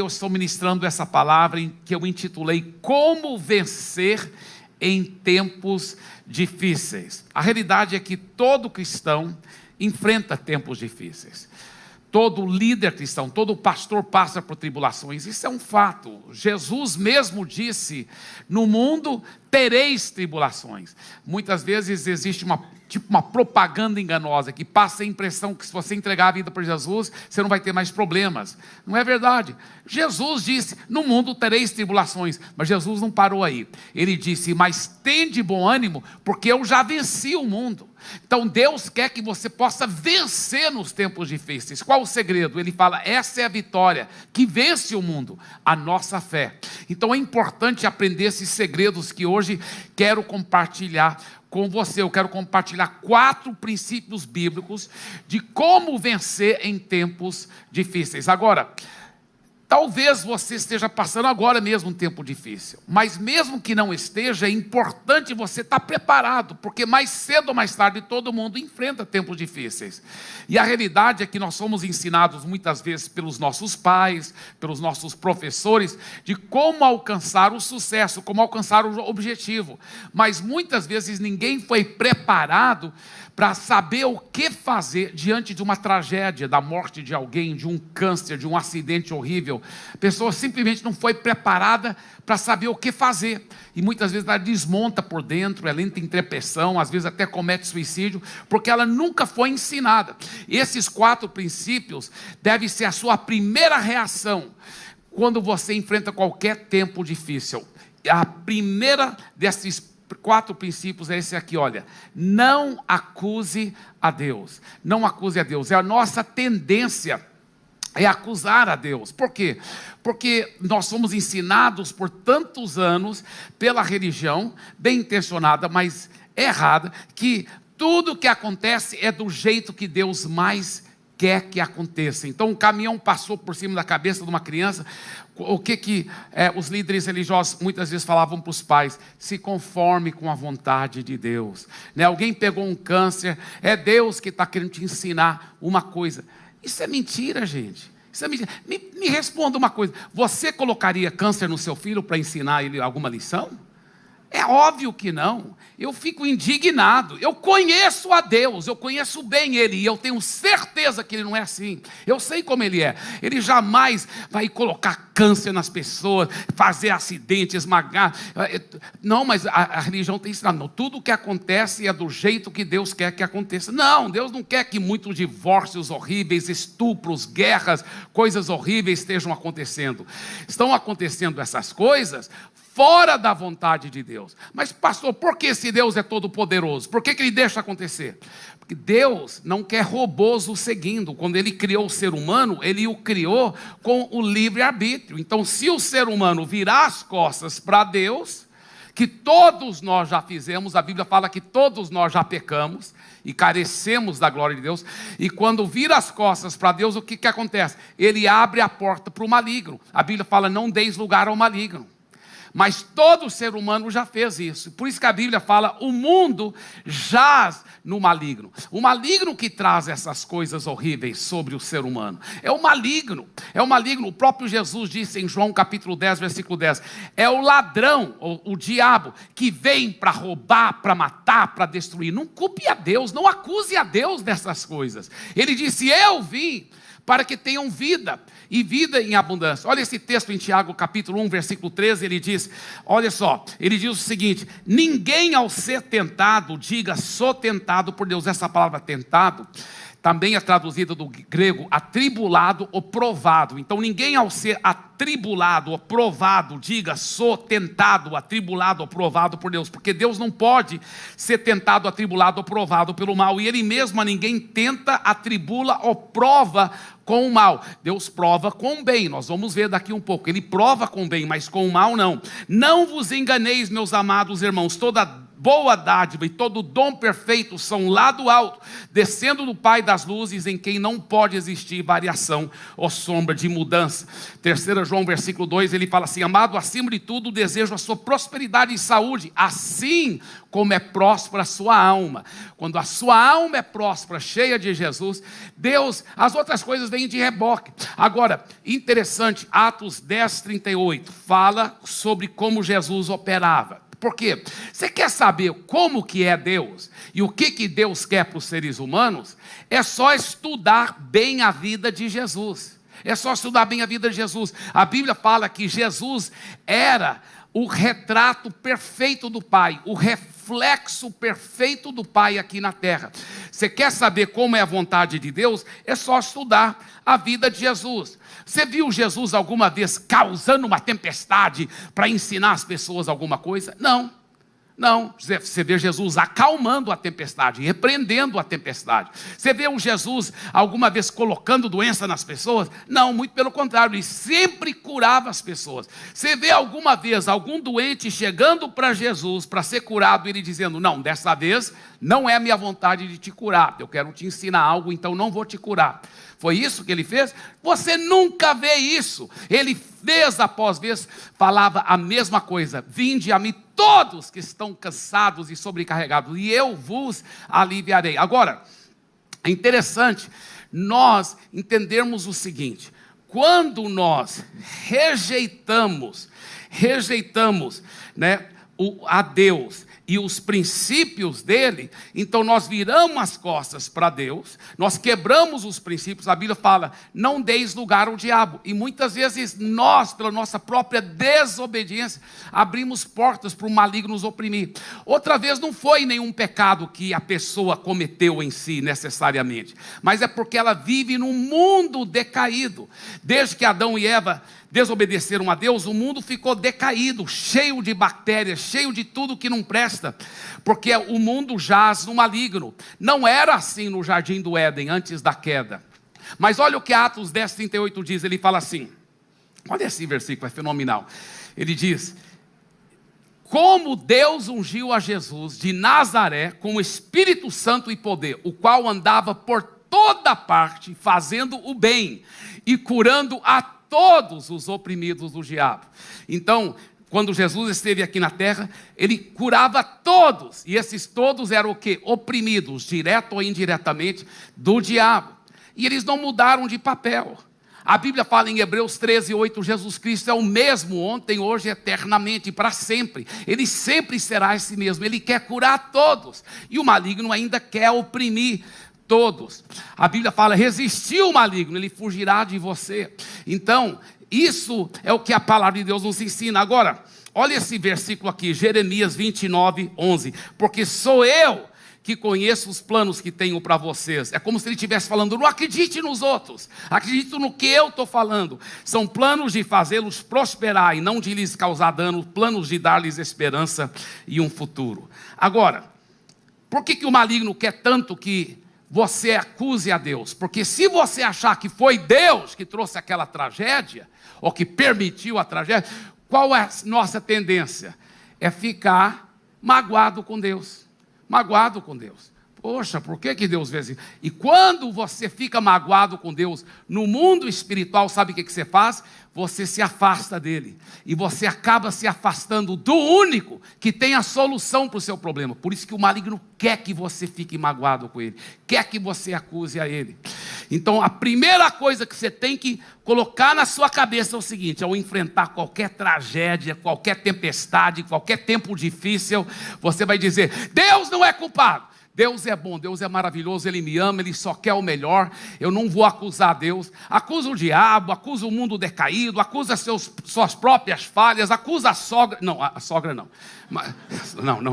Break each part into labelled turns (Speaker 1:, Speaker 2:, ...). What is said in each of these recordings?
Speaker 1: estou ministrando essa palavra que eu intitulei Como Vencer em Tempos Difíceis. A realidade é que todo cristão enfrenta tempos difíceis. Todo líder cristão, todo pastor passa por tribulações, isso é um fato. Jesus mesmo disse, no mundo tereis tribulações. Muitas vezes existe uma propaganda enganosa, que passa a impressão que se você entregar a vida para Jesus, você não vai ter mais problemas. Não é verdade. Jesus disse, no mundo tereis tribulações, mas Jesus não parou aí. Ele disse, mas tende bom ânimo, porque eu já venci o mundo. Então Deus quer que você possa vencer nos tempos difíceis. Qual o segredo? Ele fala, essa é a vitória que vence o mundo, a nossa fé. Então é importante aprender esses segredos que hoje quero compartilhar com você. Eu quero compartilhar 4 princípios bíblicos de como vencer em tempos difíceis. Agora, talvez você esteja passando agora mesmo um tempo difícil, mas mesmo que não esteja, é importante você estar preparado, porque mais cedo ou mais tarde todo mundo enfrenta tempos difíceis. E a realidade é que nós somos ensinados muitas vezes pelos nossos pais, pelos nossos professores, de como alcançar o sucesso, como alcançar o objetivo, mas muitas vezes ninguém foi preparado para saber o que fazer diante de uma tragédia, da morte de alguém, de um câncer, de um acidente horrível. A pessoa simplesmente não foi preparada para saber o que fazer. E muitas vezes ela desmonta por dentro, ela entra em trepeção, às vezes até comete suicídio, porque ela nunca foi ensinada. Esses 4 princípios devem ser a sua primeira reação quando você enfrenta qualquer tempo difícil. A primeira desses 4 princípios é esse aqui, olha, não acuse a Deus, não acuse a Deus, é a nossa tendência, é acusar a Deus. Por quê? Porque nós somos ensinados por tantos anos pela religião, bem intencionada, mas errada, que tudo que acontece é do jeito que Deus mais quer que aconteça. Então um caminhão passou por cima da cabeça de uma criança. O que os líderes religiosos muitas vezes falavam para os pais? Se conforme com a vontade de Deus, né? Alguém pegou um câncer, é Deus que está querendo te ensinar uma coisa. Isso é mentira, gente. Isso é mentira. Me responda uma coisa, você colocaria câncer no seu filho para ensinar ele alguma lição? É óbvio que não. Eu fico indignado. Eu conheço a Deus, eu conheço bem Ele, e eu tenho certeza que Ele não é assim. Eu sei como Ele é. Ele jamais vai colocar câncer nas pessoas, fazer acidente, esmagar. Não, mas a religião tem ensinado, não, tudo o que acontece é do jeito que Deus quer que aconteça. Não, Deus não quer que muitos divórcios horríveis, estupros, guerras, coisas horríveis estejam acontecendo. Estão acontecendo essas coisas fora da vontade de Deus. Mas pastor, por que se Deus é todo poderoso? Por que Ele deixa acontecer? Porque Deus não quer robôs o seguindo. Quando Ele criou o ser humano, Ele o criou com o livre-arbítrio. Então se o ser humano virar as costas para Deus, que todos nós já fizemos, a Bíblia fala que todos nós já pecamos e carecemos da glória de Deus, e quando vira as costas para Deus, o que acontece? Ele abre a porta para o maligno. A Bíblia fala, não deis lugar ao maligno. Mas todo ser humano já fez isso. Por isso que a Bíblia fala, o mundo jaz no maligno. O maligno que traz essas coisas horríveis sobre o ser humano. É o maligno. É o maligno. O próprio Jesus disse em João capítulo 10, versículo 10. É o ladrão, o diabo, que vem para roubar, para matar, para destruir. Não culpe a Deus, não acuse a Deus dessas coisas. Ele disse, eu vim para que tenham vida, e vida em abundância. Olha esse texto em Tiago, capítulo 1, versículo 13, ele diz, olha só, ele diz o seguinte, ninguém ao ser tentado, diga, sou tentado por Deus. Essa palavra tentado, também é traduzida do grego, atribulado ou provado. Então ninguém ao ser atribulado ou provado, diga, sou tentado, atribulado ou provado por Deus. Porque Deus não pode ser tentado, atribulado ou provado pelo mal. E Ele mesmo a ninguém tenta, atribula ou prova com o mal. Deus prova com o bem, nós vamos ver daqui um pouco. Ele prova com o bem, mas com o mal não. Não vos enganeis, meus amados irmãos, toda boa dádiva e todo dom perfeito são lá do alto, descendo do Pai das luzes, em quem não pode existir variação ou sombra de mudança. 3 João versículo 2, ele fala assim: amado, acima de tudo desejo a sua prosperidade e saúde, assim como é próspera a sua alma. Quando a sua alma é próspera, cheia de Jesus, Deus, as outras coisas vêm de reboque. Agora, interessante, Atos 10:38 fala sobre como Jesus operava. Por quê? Você quer saber como que é Deus e o que Deus quer para os seres humanos? É só estudar bem a vida de Jesus. É só estudar bem a vida de Jesus. A Bíblia fala que Jesus era o retrato perfeito do Pai, o reflexo perfeito do Pai aqui na terra. Você quer saber como é a vontade de Deus? É só estudar a vida de Jesus. Você viu Jesus alguma vez causando uma tempestade para ensinar as pessoas alguma coisa? Não. Não, você vê Jesus acalmando a tempestade, repreendendo a tempestade. Você vê um Jesus alguma vez colocando doença nas pessoas? Não, muito pelo contrário, ele sempre curava as pessoas. Você vê alguma vez algum doente chegando para Jesus para ser curado, ele dizendo: não, dessa vez não é a minha vontade de te curar, eu quero te ensinar algo, então não vou te curar. Foi isso que ele fez? Você nunca vê isso. Ele vez após vez falava a mesma coisa: vinde a mim todos que estão cansados e sobrecarregados, e eu vos aliviarei. Agora, é interessante nós entendermos o seguinte: quando nós rejeitamos, né, a Deus e os princípios dele, então nós viramos as costas para Deus, nós quebramos os princípios. A Bíblia fala: não deis lugar ao diabo, e muitas vezes nós, pela nossa própria desobediência, abrimos portas para o maligno nos oprimir. Outra vez não foi nenhum pecado que a pessoa cometeu em si necessariamente, mas é porque ela vive num mundo decaído. Desde que Adão e Eva desobedeceram a Deus, o mundo ficou decaído, cheio de bactérias, cheio de tudo que não presta, porque o mundo jaz no maligno. Não era assim no jardim do Éden, antes da queda. Mas olha o que Atos 10:38 diz, ele fala assim, olha esse versículo, é fenomenal. Ele diz: como Deus ungiu a Jesus de Nazaré com o Espírito Santo e poder, o qual andava por toda parte, fazendo o bem e curando a todos os oprimidos do diabo. Então, quando Jesus esteve aqui na terra, ele curava todos, e esses todos eram o quê? Oprimidos, direto ou indiretamente, do diabo. E eles não mudaram de papel. A Bíblia fala em Hebreus 13:8, Jesus Cristo é o mesmo ontem, hoje, eternamente, para sempre. Ele sempre será esse mesmo. Ele quer curar todos, e o maligno ainda quer oprimir todos. A Bíblia fala: resistir o maligno, ele fugirá de você. Então, isso é o que a palavra de Deus nos ensina. Agora, olha esse versículo aqui, Jeremias 29:11. Porque sou eu que conheço os planos que tenho para vocês. É como se ele estivesse falando: não acredite nos outros, acredite no que eu estou falando. São planos de fazê-los prosperar e não de lhes causar dano, planos de dar-lhes esperança e um futuro. Agora, por que o maligno quer tanto que você acuse a Deus? Porque se você achar que foi Deus que trouxe aquela tragédia, ou que permitiu a tragédia, qual é a nossa tendência? É ficar magoado com Deus. Magoado com Deus. Poxa, por que Deus fez isso? E quando você fica magoado com Deus, no mundo espiritual, sabe o que você faz? Você se afasta dele. E você acaba se afastando do único que tem a solução para o seu problema. Por isso que o maligno quer que você fique magoado com ele. Quer que você acuse a ele. Então, a primeira coisa que você tem que colocar na sua cabeça é o seguinte: ao enfrentar qualquer tragédia, qualquer tempestade, qualquer tempo difícil, você vai dizer: Deus não é culpado. Deus é bom, Deus é maravilhoso, Ele me ama, Ele só quer o melhor. Eu não vou acusar Deus. Acusa o diabo, acusa o mundo decaído, acusa suas próprias falhas, acusa a sogra. Não, a sogra não.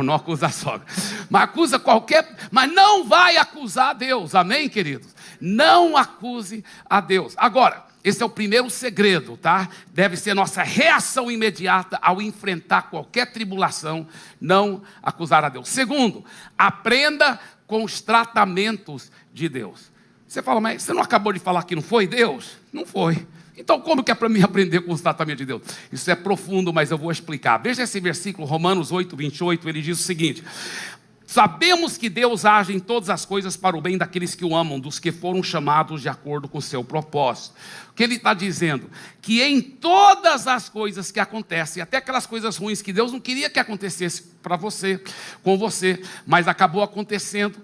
Speaker 1: Não acusa a sogra. Mas acusa qualquer... Mas não vai acusar Deus, amém, queridos? Não acuse a Deus. Agora, esse é o primeiro segredo, tá? Deve ser nossa reação imediata ao enfrentar qualquer tribulação, não acusar a Deus. Segundo, aprenda com os tratamentos de Deus. Você fala: mas você não acabou de falar que não foi Deus? Não foi. Então, como que é para mim aprender com os tratamentos de Deus? Isso é profundo, mas eu vou explicar. Veja esse versículo, Romanos 8, 28, ele diz o seguinte: sabemos que Deus age em todas as coisas para o bem daqueles que o amam, dos que foram chamados de acordo com o seu propósito. O que ele está dizendo? Que em todas as coisas que acontecem, até aquelas coisas ruins que Deus não queria que acontecesse para você, com você, mas acabou acontecendo,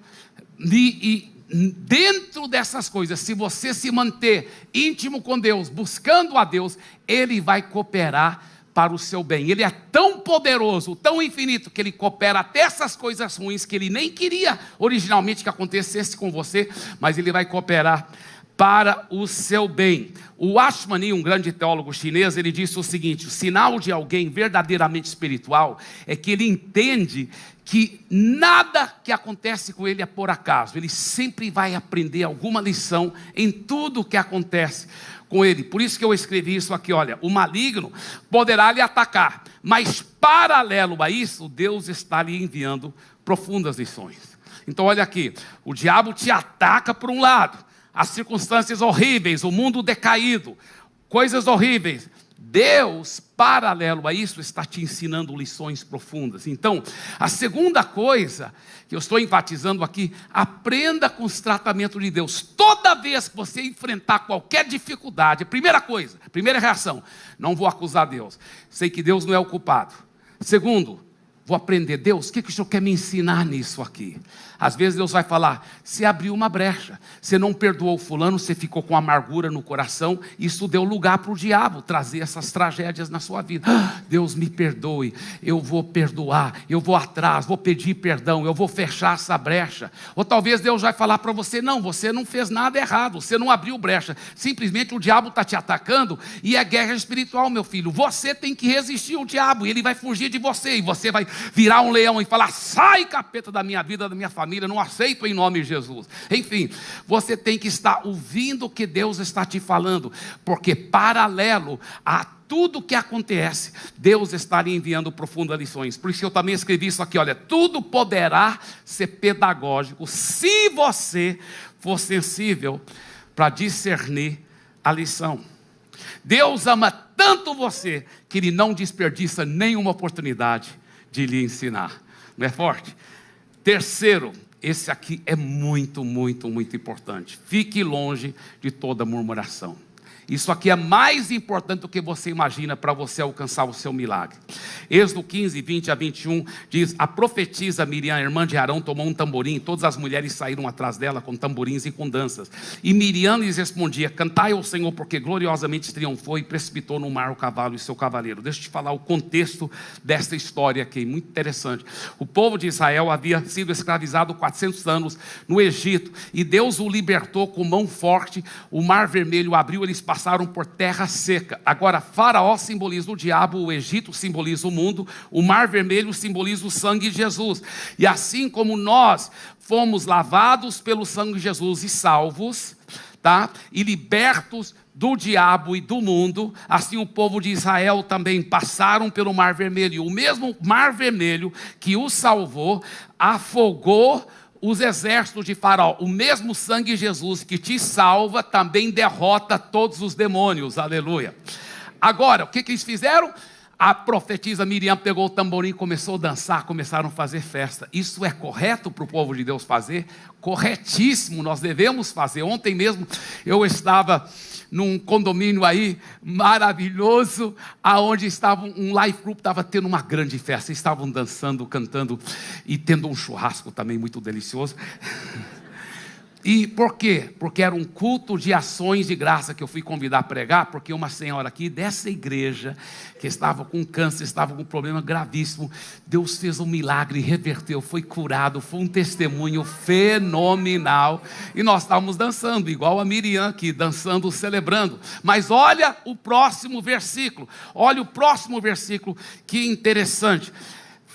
Speaker 1: e dentro dessas coisas, se você se manter íntimo com Deus, buscando a Deus, Ele vai cooperar para o seu bem. Ele é tão poderoso, tão infinito, que Ele coopera até essas coisas ruins que Ele nem queria originalmente que acontecesse com você, mas Ele vai cooperar para o seu bem. O Ashmani, um grande teólogo chinês, ele disse o seguinte: o sinal de alguém verdadeiramente espiritual é que ele entende que nada que acontece com ele é por acaso. Ele sempre vai aprender alguma lição em tudo que acontece com ele. Por isso que eu escrevi isso aqui, olha: o maligno poderá lhe atacar, mas paralelo a isso, Deus está lhe enviando profundas lições. Então olha aqui, o diabo te ataca por um lado, as circunstâncias horríveis, o mundo decaído, coisas horríveis. Deus, paralelo a isso, está te ensinando lições profundas. Então, a segunda coisa que eu estou enfatizando aqui: aprenda com os tratamentos de Deus. Toda vez que você enfrentar qualquer dificuldade, primeira reação: não vou acusar Deus, sei que Deus não é o culpado. Segundo, vou aprender: Deus, o que o Senhor quer me ensinar nisso aqui? Às vezes Deus vai falar: você abriu uma brecha, você não perdoou fulano, você ficou com amargura no coração, isso deu lugar para o diabo trazer essas tragédias na sua vida. Deus me perdoe, eu vou perdoar, eu vou atrás, vou pedir perdão, eu vou fechar essa brecha. Ou talvez Deus vai falar para você: não, você não fez nada errado, você não abriu brecha, simplesmente o diabo está te atacando e é guerra espiritual, meu filho. Você tem que resistir ao diabo e ele vai fugir de você, e você vai virar um leão e falar: sai, capeta, da minha vida, da minha família, não aceito em nome de Jesus. Enfim, você tem que estar ouvindo o que Deus está te falando, porque paralelo a tudo que acontece, Deus está lhe enviando profundas lições. Por isso que eu também escrevi isso aqui, olha: tudo poderá ser pedagógico se você for sensível para discernir a lição. Deus ama tanto você que Ele não desperdiça nenhuma oportunidade de lhe ensinar. Não é forte? Terceiro, esse aqui é muito, muito, muito importante: fique longe de toda murmuração. Isso aqui é mais importante do que você imagina para você alcançar o seu milagre. Êxodo 15, 20 a 21 diz: a profetisa Miriam, irmã de Arão, tomou um tamborim, e todas as mulheres saíram atrás dela com tamborins e com danças. E Miriam lhes respondia: cantai ao Senhor, porque gloriosamente triunfou e precipitou no mar o cavalo e seu cavaleiro. Deixa eu te falar o contexto dessa história aqui, muito interessante. O povo de Israel havia sido escravizado 400 anos no Egito, e Deus o libertou com mão forte. O mar vermelho abriu, eles passaram por terra seca. Agora, Faraó simboliza o diabo, o Egito simboliza o mundo, o mar vermelho simboliza o sangue de Jesus. E assim como nós fomos lavados pelo sangue de Jesus e salvos, tá? E libertos do diabo e do mundo, assim o povo de Israel também passaram pelo mar vermelho. O mesmo mar vermelho que o salvou afogou os exércitos de Faraó. O mesmo sangue de Jesus que te salva também derrota todos os demônios. Aleluia. Agora, o que eles fizeram? A profetisa Miriam pegou o tamborim e começou a dançar, começaram a fazer festa. Isso é correto para o povo de Deus fazer? Corretíssimo, nós devemos fazer. Ontem mesmo eu estava num condomínio aí maravilhoso, aonde estava um life group, estava tendo uma grande festa, estavam dançando, cantando e tendo um churrasco também muito delicioso. E por quê? Porque era um culto de ações de graça que eu fui convidar a pregar, porque uma senhora aqui dessa igreja, que estava com câncer, estava com um problema gravíssimo, Deus fez um milagre, reverteu, foi curado, foi um testemunho fenomenal, e nós estávamos dançando, igual a Miriam aqui, dançando, celebrando. Mas olha o próximo versículo, que interessante.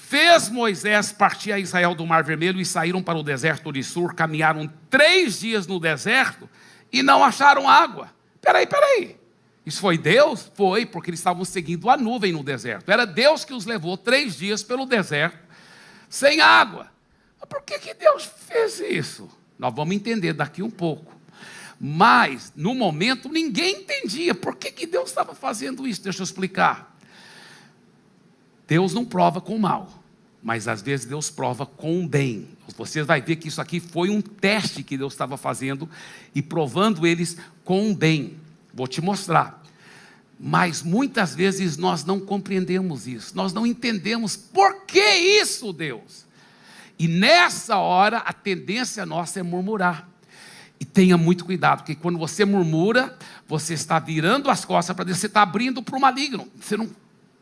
Speaker 1: Fez Moisés partir a Israel do Mar Vermelho e saíram para o deserto de Sur. Caminharam 3 dias no deserto e não acharam água. Peraí. Isso foi Deus? Foi, porque eles estavam seguindo a nuvem no deserto. Era Deus que os levou 3 dias pelo deserto sem água. Mas por que Deus fez isso? Nós vamos entender daqui um pouco. Mas, no momento, ninguém entendia por que Deus estava fazendo isso. Deixa eu explicar. Deus não prova com o mal, mas às vezes Deus prova com o bem. Você vai ver que isso aqui foi um teste que Deus estava fazendo e provando eles com o bem. Vou te mostrar. Mas muitas vezes nós não compreendemos isso, nós não entendemos por que isso, Deus. E nessa hora a tendência nossa é murmurar. E tenha muito cuidado, porque quando você murmura, você está virando as costas para Deus, você está abrindo para o maligno. Você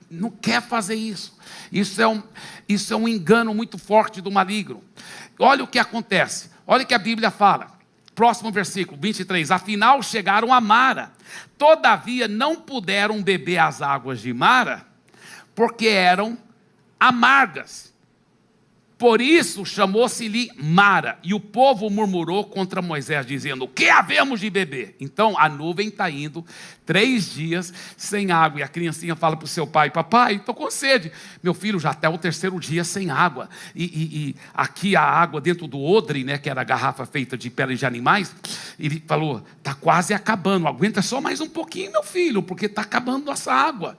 Speaker 1: não quer fazer isso. Isso é um engano muito forte do maligno. Olha o que acontece, olha o que a Bíblia fala. Próximo versículo, 23. Afinal chegaram a Mara, todavia não puderam beber as águas de Mara, porque eram amargas. Por isso chamou-se-lhe Mara, e o povo murmurou contra Moisés, dizendo: o que havemos de beber? Então a nuvem está indo 3 dias sem água, e a criancinha fala para o seu pai: papai, estou com sede. Meu filho, já até o 3º dia sem água, e aqui a água dentro do odre, né, que era a garrafa feita de pele de animais, ele falou: está quase acabando, aguenta só mais um pouquinho, meu filho, porque está acabando nossa água.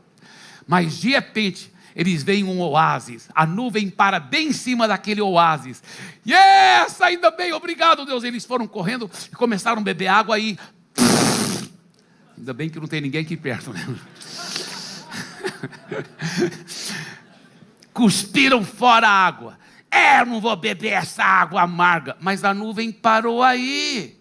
Speaker 1: Mas de repente eles veem um oásis, a nuvem para bem em cima daquele oásis. Yes, ainda bem, obrigado Deus. Eles foram correndo e começaram a beber água aí. Ainda bem que não tem ninguém aqui perto, né? Cuspiram fora a água. Eu não vou beber essa água amarga. Mas a nuvem parou aí.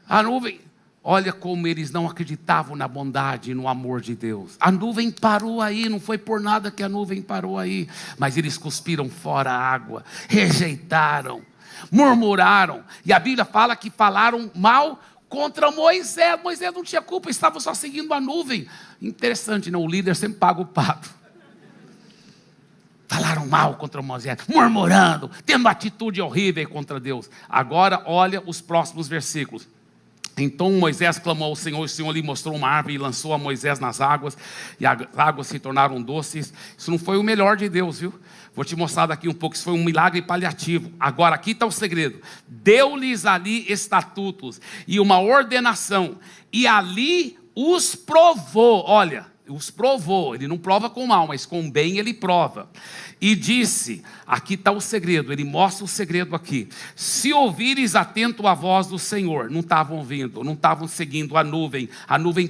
Speaker 1: A nuvem... Olha como eles não acreditavam na bondade e no amor de Deus. A nuvem parou aí, não foi por nada que a nuvem parou aí. Mas eles cuspiram fora a água, rejeitaram, murmuraram. E a Bíblia fala que falaram mal contra Moisés. Moisés não tinha culpa, estava só seguindo a nuvem. Interessante, não? O líder sempre paga o pato. Falaram mal contra Moisés, murmurando, tendo atitude horrível contra Deus. Agora olha os próximos versículos. Então Moisés clamou ao Senhor, o Senhor lhe mostrou uma árvore e lançou a Moisés nas águas, e as águas se tornaram doces. Isso não foi o melhor de Deus, viu? Vou te mostrar daqui um pouco, isso foi um milagre paliativo. Agora aqui está o segredo. Deu-lhes ali estatutos e uma ordenação, e ali os provou. Olha, os provou, ele não prova com mal, mas com bem ele prova. E disse, aqui está o segredo, ele mostra o segredo aqui: se ouvires atento a voz do Senhor. Não estavam ouvindo, não estavam seguindo a nuvem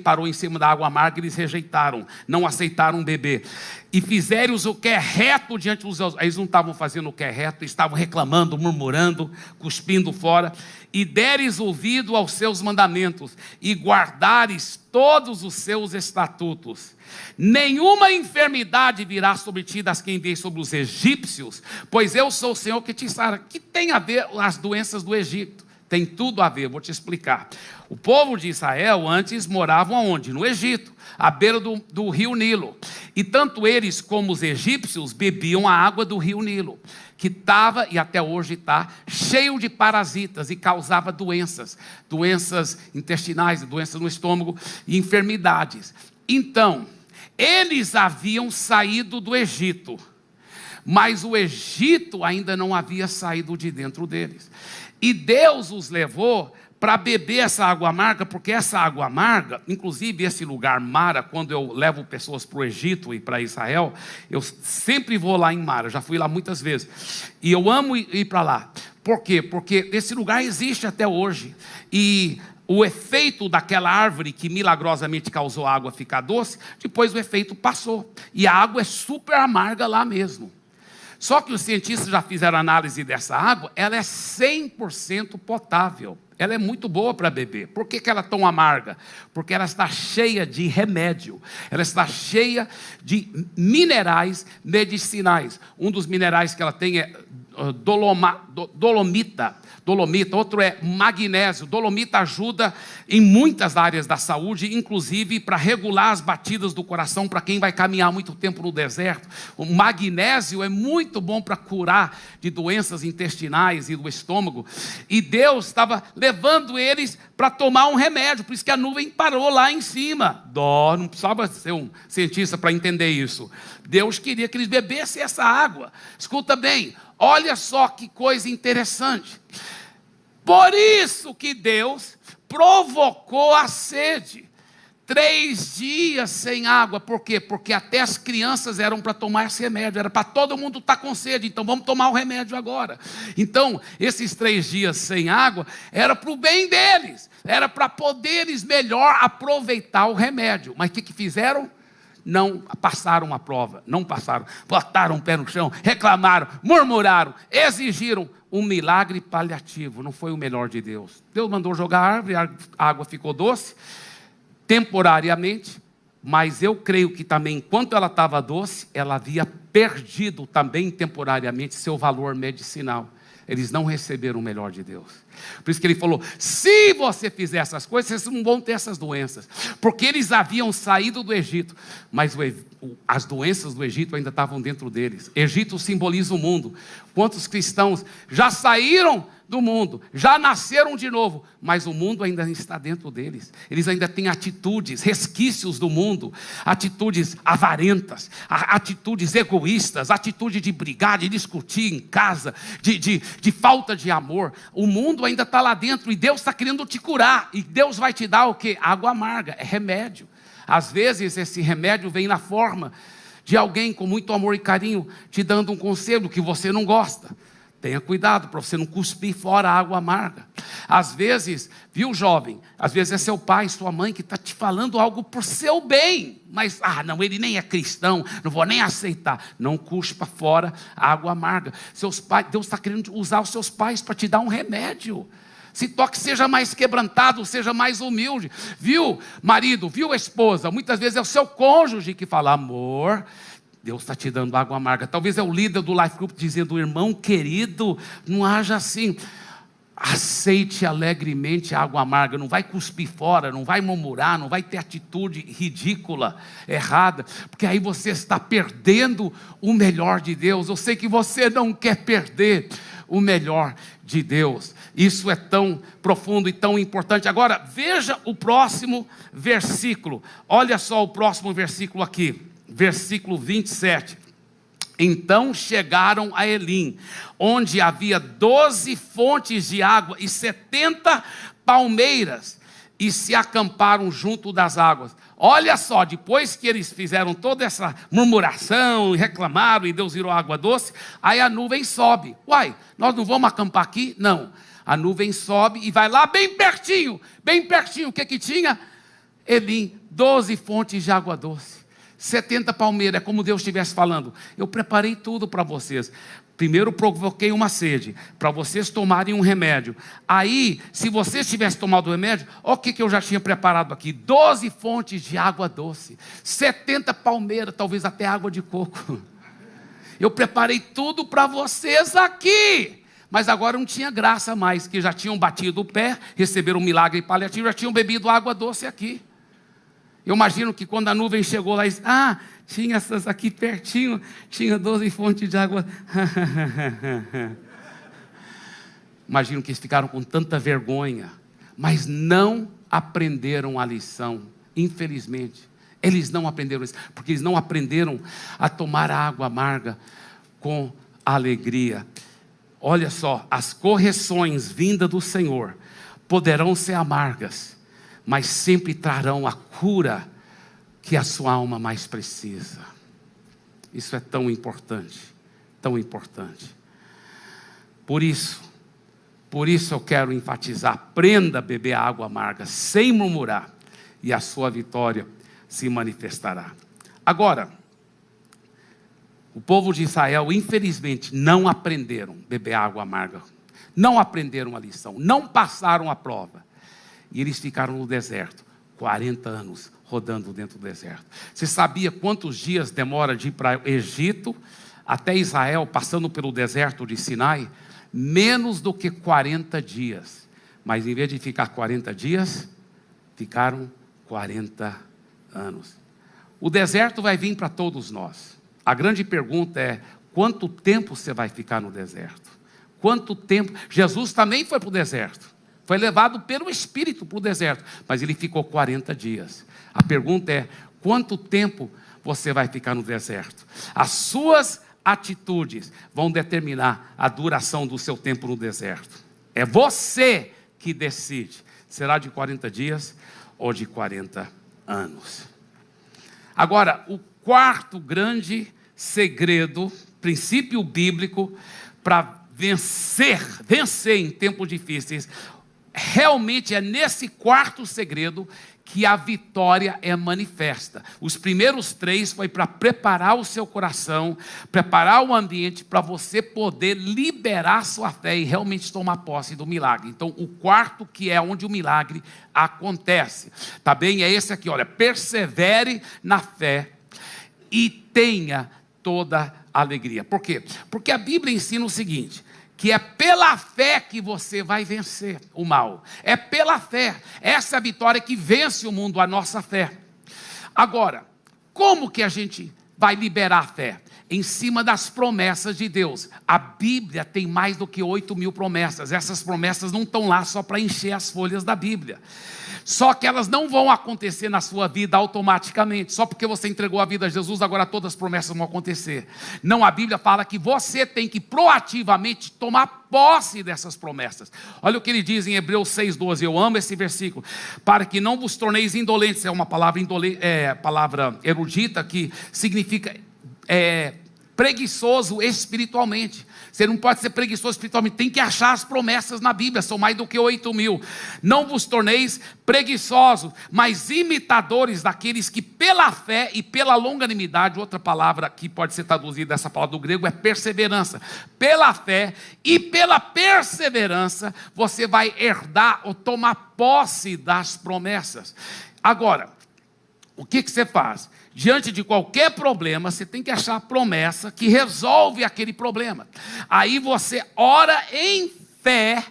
Speaker 1: parou em cima da água amarga, eles rejeitaram, não aceitaram beber. E fizeres o que é reto diante dos olhos. Eles não estavam fazendo o que é reto, estavam reclamando, murmurando, cuspindo fora. E deres ouvido aos seus mandamentos, e guardares todos os seus estatutos, nenhuma enfermidade virá sobre ti das que enviei sobre os egípcios, pois eu sou o Senhor que te sara. Que tem a ver as doenças do Egito? Tem tudo a ver, vou te explicar. O povo de Israel antes moravam aonde? No Egito, à beira do rio Nilo. E tanto eles como os egípcios bebiam a água do rio Nilo, que estava, e até hoje está, cheio de parasitas e causava doenças intestinais, doenças no estômago e enfermidades. Então, eles haviam saído do Egito, mas o Egito ainda não havia saído de dentro deles. E Deus os levou para beber essa água amarga, porque essa água amarga, inclusive esse lugar Mara, quando eu levo pessoas para o Egito e para Israel, eu sempre vou lá em Mara, já fui lá muitas vezes, e eu amo ir para lá. Por quê? Porque esse lugar existe até hoje, e o efeito daquela árvore que milagrosamente causou a água ficar doce, depois o efeito passou, e a água é super amarga lá mesmo. Só que os cientistas já fizeram análise dessa água, ela é 100% potável. Ela é muito boa para beber. Por que ela é tão amarga? Porque ela está cheia de remédio. Ela está cheia de minerais medicinais. Um dos minerais que ela tem é dolomita. Outro é magnésio. Dolomita ajuda em muitas áreas da saúde, inclusive para regular as batidas do coração para quem vai caminhar muito tempo no deserto. O magnésio é muito bom para curar de doenças intestinais e do estômago. E Deus estava levando eles para tomar um remédio, por isso que a nuvem parou lá em cima. Não precisava ser um cientista para entender isso. Deus queria que eles bebessem essa água. Escuta bem, olha só que coisa interessante. Por isso que Deus provocou a sede. 3 dias sem água. Por quê? Porque até as crianças eram para tomar esse remédio. Era para todo mundo estar com sede. Então vamos tomar o remédio agora. Então esses 3 dias sem água era para o bem deles. Era para poderes melhor aproveitar o remédio. Mas o que fizeram? Não passaram a prova. Não passaram. Botaram o pé no chão. Reclamaram. Murmuraram. Exigiram um milagre paliativo. Não foi o melhor de Deus. Deus mandou jogar a árvore. A água ficou doce. Temporariamente, mas eu creio que também, enquanto ela estava doce, ela havia perdido também temporariamente seu valor medicinal. Eles não receberam o melhor de Deus. Por isso que ele falou, se você fizer essas coisas, vocês não vão ter essas doenças. Porque eles haviam saído do Egito, mas as doenças do Egito ainda estavam dentro deles. Egito simboliza o mundo. Quantos cristãos já saíram do mundo, já nasceram de novo, mas o mundo ainda está dentro deles. Eles ainda têm atitudes, resquícios do mundo, atitudes avarentas, atitudes egoístas, atitude de brigar, de discutir em casa, de falta de amor. O mundo ainda está lá dentro e Deus está querendo te curar. E Deus vai te dar o quê? Água amarga, é remédio. Às vezes esse remédio vem na forma de alguém com muito amor e carinho te dando um conselho que você não gosta. Tenha cuidado para você não cuspir fora a água amarga. Às vezes, viu, jovem? Às vezes é seu pai, sua mãe que está te falando algo por seu bem. Mas, não, ele nem é cristão, não vou nem aceitar. Não cuspa fora a água amarga. Seus pais, Deus está querendo usar os seus pais para te dar um remédio. Se toque, seja mais quebrantado, seja mais humilde. Viu, marido, viu, esposa? Muitas vezes é o seu cônjuge que fala, amor, Deus está te dando água amarga. Talvez é o líder do Life Group dizendo, irmão querido, não haja assim. Aceite alegremente a água amarga. Não vai cuspir fora, não vai murmurar, não vai ter atitude ridícula, errada. Porque aí você está perdendo o melhor de Deus. Eu sei que você não quer perder o melhor de Deus. Isso é tão profundo e tão importante. Agora, veja o próximo versículo. Olha só o próximo versículo aqui. Versículo 27. Então chegaram a Elim, onde havia 12 fontes de água e 70 palmeiras, e se acamparam junto das águas. Olha só, depois que eles fizeram toda essa murmuração, e reclamaram, e Deus virou água doce, aí a nuvem sobe. Uai, nós não vamos acampar aqui? Não. A nuvem sobe e vai lá bem pertinho, o que tinha? Elim, 12 fontes de água doce. 70 palmeiras, é como Deus estivesse falando, eu preparei tudo para vocês. Primeiro provoquei uma sede, para vocês tomarem um remédio. Aí, se vocês tivessem tomado o remédio, olha o que eu já tinha preparado aqui. 12 fontes de água doce, 70 palmeiras, talvez até água de coco. Eu preparei tudo para vocês aqui. Mas agora não tinha graça mais, que já tinham batido o pé, receberam um milagre paliativo, já tinham bebido água doce aqui. Eu imagino que quando a nuvem chegou lá, tinha essas aqui pertinho, tinha 12 fontes de água. Imagino que eles ficaram com tanta vergonha, mas não aprenderam a lição, infelizmente. Eles não aprenderam isso, porque eles não aprenderam a tomar a água amarga com alegria. Olha só, as correções vindas do Senhor poderão ser amargas, mas sempre trarão a cura que a sua alma mais precisa. Isso é tão importante, tão importante. Por isso eu quero enfatizar, aprenda a beber a água amarga, sem murmurar, e a sua vitória se manifestará. Agora, o povo de Israel, infelizmente, não aprenderam a beber água amarga, não aprenderam a lição, não passaram a prova. E eles ficaram no deserto, 40 anos rodando dentro do deserto. Você sabia quantos dias demora de ir para o Egito até Israel, passando pelo deserto de Sinai? Menos do que 40 dias. Mas em vez de ficar 40 dias, ficaram 40 anos. O deserto vai vir para todos nós. A grande pergunta é, quanto tempo você vai ficar no deserto? Quanto tempo? Jesus também foi para o deserto. Foi levado pelo Espírito para o deserto, mas ele ficou 40 dias. A pergunta é, quanto tempo você vai ficar no deserto? As suas atitudes vão determinar a duração do seu tempo no deserto. É você que decide. Será de 40 dias ou de 40 anos. Agora, o quarto grande segredo, princípio bíblico para vencer em tempos difíceis, realmente é nesse quarto segredo que a vitória é manifesta. Os primeiros 3 foi para preparar o seu coração, preparar o ambiente para você poder liberar sua fé e realmente tomar posse do milagre. Então, o quarto, que é onde o milagre acontece, tá bem? É esse aqui, olha: persevere na fé e tenha toda a alegria. Por quê? Porque a Bíblia ensina o seguinte: que é pela fé que você vai vencer o mal. É pela fé. Essa é a vitória que vence o mundo, a nossa fé. Agora, como que a gente vai liberar a fé? Em cima das promessas de Deus. A Bíblia tem mais do que 8.000 promessas. Essas promessas não estão lá só para encher as folhas da Bíblia. Só que elas não vão acontecer na sua vida automaticamente. Só porque você entregou a vida a Jesus, agora todas as promessas vão acontecer. Não, a Bíblia fala que você tem que proativamente tomar posse dessas promessas. Olha o que ele diz em Hebreus 6,12. Eu amo esse versículo. Para que não vos torneis indolentes. É uma palavra, palavra erudita que significa preguiçoso espiritualmente. Você não pode ser preguiçoso espiritualmente, tem que achar as promessas na Bíblia, são mais do que 8.000. Não vos torneis preguiçosos, mas imitadores daqueles que pela fé e pela longanimidade, outra palavra que pode ser traduzida, essa palavra do grego é perseverança. Pela fé e pela perseverança, você vai herdar ou tomar posse das promessas. Agora, o que você faz? Diante de qualquer problema, você tem que achar a promessa que resolve aquele problema. Aí você ora em fé,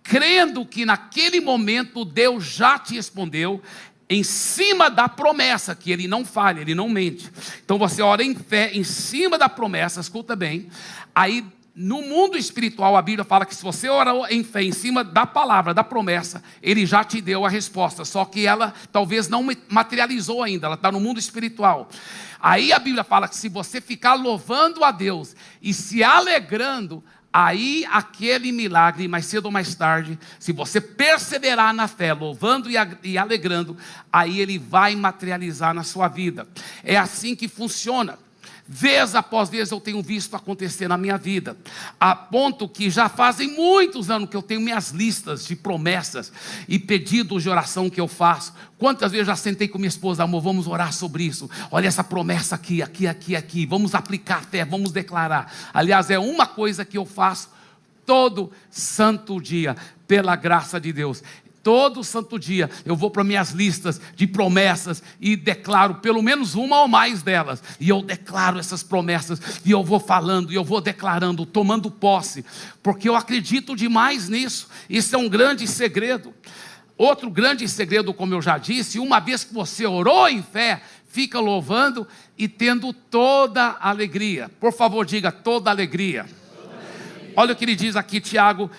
Speaker 1: crendo que naquele momento Deus já te respondeu, em cima da promessa, que Ele não falha, Ele não mente. Então você ora em fé, em cima da promessa, escuta bem. Aí no mundo espiritual, a Bíblia fala que se você orar em fé, em cima da palavra, da promessa, Ele já te deu a resposta, só que ela talvez não materializou ainda, ela está no mundo espiritual. Aí a Bíblia fala que se você ficar louvando a Deus e se alegrando, aí aquele milagre, mais cedo ou mais tarde, se você perseverar na fé, louvando e alegrando, aí ele vai materializar na sua vida. É assim que funciona. Vez após vez eu tenho visto acontecer na minha vida, a ponto que já fazem muitos anos que eu tenho minhas listas de promessas e pedidos de oração que eu faço. Quantas vezes eu já sentei com minha esposa: amor, vamos orar sobre isso, olha essa promessa aqui, vamos aplicar a fé, vamos declarar. Aliás, é uma coisa que eu faço todo santo dia, pela graça de Deus. Todo santo dia eu vou para minhas listas de promessas e declaro pelo menos uma ou mais delas. E eu declaro essas promessas e eu vou falando e eu vou declarando, tomando posse, porque eu acredito demais nisso. Isso é um grande segredo. Outro grande segredo, como eu já disse, uma vez que você orou em fé, fica louvando e tendo toda a alegria. Por favor, diga: toda a alegria. Olha o que ele diz aqui, Tiago,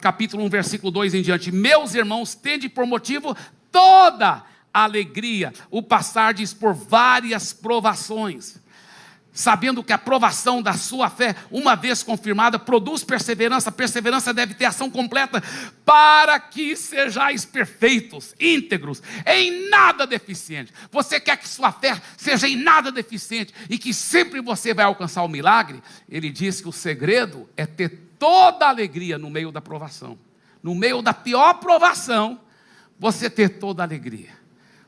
Speaker 1: capítulo 1, versículo 2 em diante. Meus irmãos, tende por motivo toda a alegria o passardes por várias provações, sabendo que a provação da sua fé, uma vez confirmada, produz perseverança. Perseverança deve ter ação completa, para que sejais perfeitos, íntegros, em nada deficiente. Você quer que sua fé seja em nada deficiente e que sempre você vai alcançar o milagre? Ele diz que o segredo é ter toda a alegria no meio da provação. No meio da pior provação, você ter toda a alegria.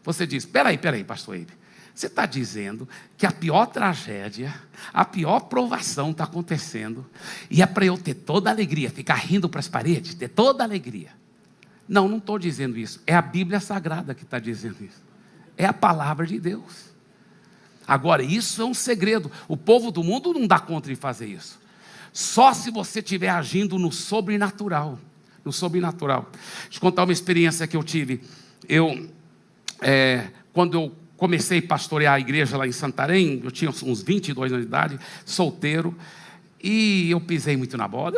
Speaker 1: Você diz: peraí, pastor Eibe, você está dizendo que a pior tragédia, a pior provação está acontecendo, e é para eu ter toda a alegria, ficar rindo para as paredes, ter toda a alegria? Não, não estou dizendo isso. É a Bíblia Sagrada que está dizendo isso. É a palavra de Deus. Agora, isso é um segredo. O povo do mundo não dá conta de fazer isso. Só se você estiver agindo no sobrenatural. No sobrenatural. Deixa eu contar uma experiência que eu tive. Quando eu comecei a pastorear a igreja lá em Santarém, eu tinha uns 22 anos de idade, solteiro, e eu pisei muito na bola.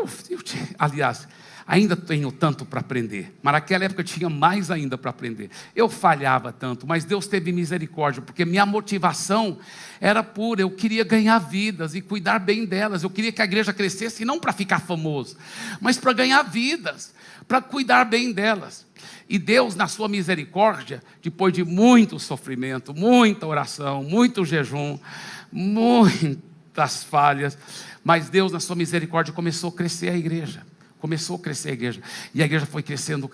Speaker 1: Aliás, ainda tenho tanto para aprender. Mas naquela época eu tinha mais ainda para aprender. Eu falhava tanto, mas Deus teve misericórdia, porque minha motivação era pura. Eu queria ganhar vidas e cuidar bem delas. Eu queria que a igreja crescesse, não para ficar famoso, mas para ganhar vidas, para cuidar bem delas. E Deus, na sua misericórdia, depois de muito sofrimento, muita oração, muito jejum, muitas falhas, mas Deus, na sua misericórdia, começou a crescer a igreja. E a igreja foi crescendo.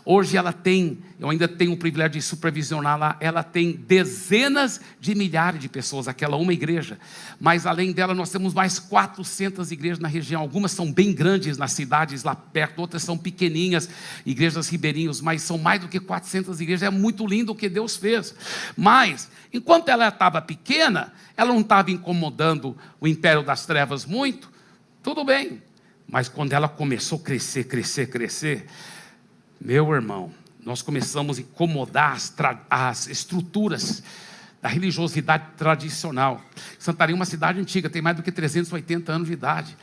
Speaker 1: Hoje ela tem, eu ainda tenho o privilégio de supervisionar lá, ela tem dezenas de milhares de pessoas, aquela uma igreja. Mas além dela nós temos mais 400 igrejas na região. Algumas são bem grandes nas cidades lá perto, outras são pequeninhas, igrejas ribeirinhos, mas são mais do que 400 igrejas. É muito lindo o que Deus fez. Mas, enquanto ela estava pequena, ela não estava incomodando o império das trevas muito, tudo bem. Mas quando ela começou a crescer, meu irmão, nós começamos a incomodar as estruturas da religiosidade tradicional. Santarém é uma cidade antiga, tem mais do que 380 anos de idade.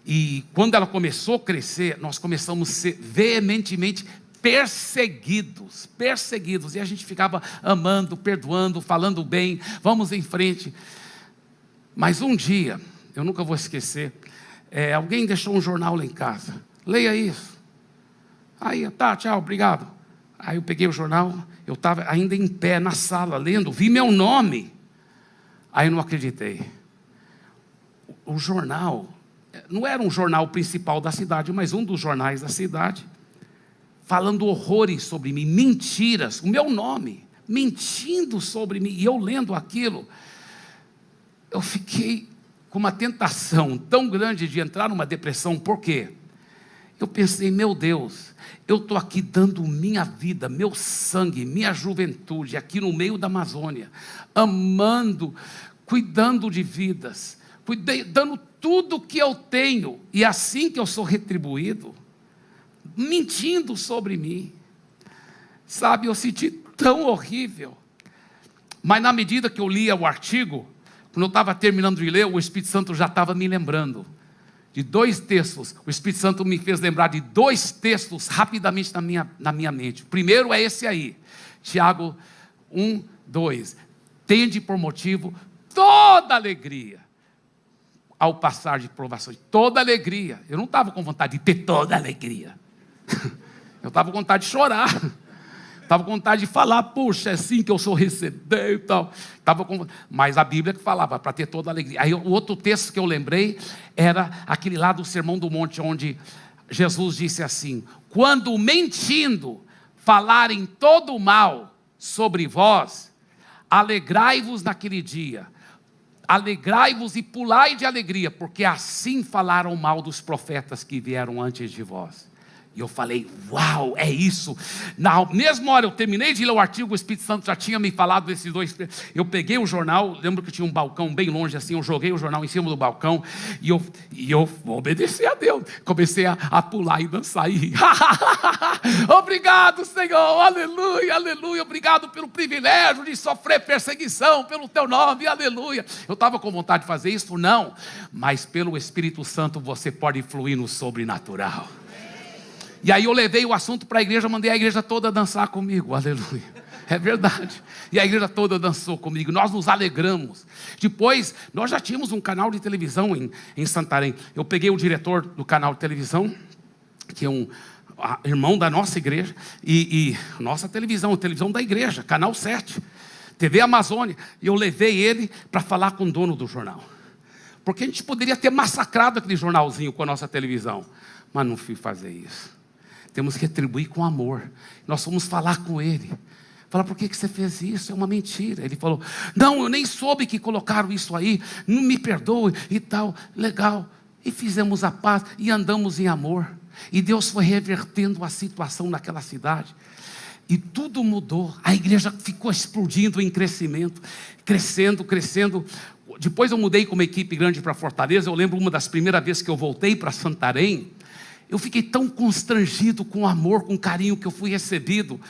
Speaker 1: E quando ela começou a crescer, nós começamos a ser veementemente perseguidos. E a gente ficava amando, perdoando, falando bem, vamos em frente. Mas um dia, eu nunca vou esquecer, alguém deixou um jornal lá em casa. Leia isso. Aí, tá, tchau, obrigado. Aí eu peguei o jornal, eu estava ainda em pé na sala, lendo, vi meu nome. Aí eu não acreditei. O jornal, não era um jornal principal da cidade, mas um dos jornais da cidade, falando horrores sobre mim, mentiras, o meu nome, mentindo sobre mim, e eu lendo aquilo, eu fiquei com uma tentação tão grande de entrar numa depressão. Por quê? Eu pensei, meu Deus, eu estou aqui dando minha vida, meu sangue, minha juventude, aqui no meio da Amazônia, amando, cuidando de vidas, dando tudo que eu tenho, e assim que eu sou retribuído, mentindo sobre mim. Sabe, eu senti tão horrível. Mas na medida que eu lia o artigo, quando eu estava terminando de ler, o Espírito Santo já estava me lembrando de 2 textos. O Espírito Santo me fez lembrar de 2 textos rapidamente na minha mente. O primeiro é esse aí, Tiago 1:2. Tende por motivo toda alegria ao passar de provações. Toda alegria. Eu não estava com vontade de ter toda alegria. Eu estava com vontade de chorar. Estava com vontade de falar, puxa, é assim que eu sou receber e tal. Mas a Bíblia que falava, para ter toda a alegria. Aí o outro texto que eu lembrei era aquele lá do Sermão do Monte, onde Jesus disse assim: quando mentindo falarem todo o mal sobre vós, alegrai-vos naquele dia. Alegrai-vos e pulai de alegria, porque assim falaram mal dos profetas que vieram antes de vós. E eu falei, uau, é isso. Na mesma hora eu terminei de ler o artigo, o Espírito Santo já tinha me falado desses 2. Eu peguei o jornal, lembro que tinha um balcão bem longe assim, eu joguei o jornal em cima do balcão, e eu vou obedecer a Deus. Comecei a pular e dançar e rir. Obrigado, Senhor, aleluia, aleluia. Obrigado pelo privilégio de sofrer perseguição pelo teu nome, aleluia. Eu estava com vontade de fazer isso? Não. Mas pelo Espírito Santo você pode fluir no sobrenatural. E aí eu levei o assunto para a igreja, mandei a igreja toda dançar comigo, aleluia. É verdade. E a igreja toda dançou comigo, nós nos alegramos. Depois, nós já tínhamos um canal de televisão em Santarém. Eu peguei o diretor do canal de televisão, que é um irmão da nossa igreja, e nossa televisão, a televisão da igreja, Canal 7, TV Amazônia. E eu levei ele para falar com o dono do jornal. Porque a gente poderia ter massacrado aquele jornalzinho com a nossa televisão. Mas não fui fazer isso. Temos que retribuir com amor. Nós fomos falar com ele. Falar, por que você fez isso? É uma mentira. Ele falou, não, eu nem soube que colocaram isso aí. Não me perdoe e tal. Legal. E fizemos a paz e andamos em amor. E Deus foi revertendo a situação naquela cidade. E tudo mudou. A igreja ficou explodindo em crescimento. Crescendo. Depois eu mudei com uma equipe grande para Fortaleza. Eu lembro uma das primeiras vezes que eu voltei para Santarém. eu fiquei tão constrangido com o amor, com o carinho que eu fui recebido.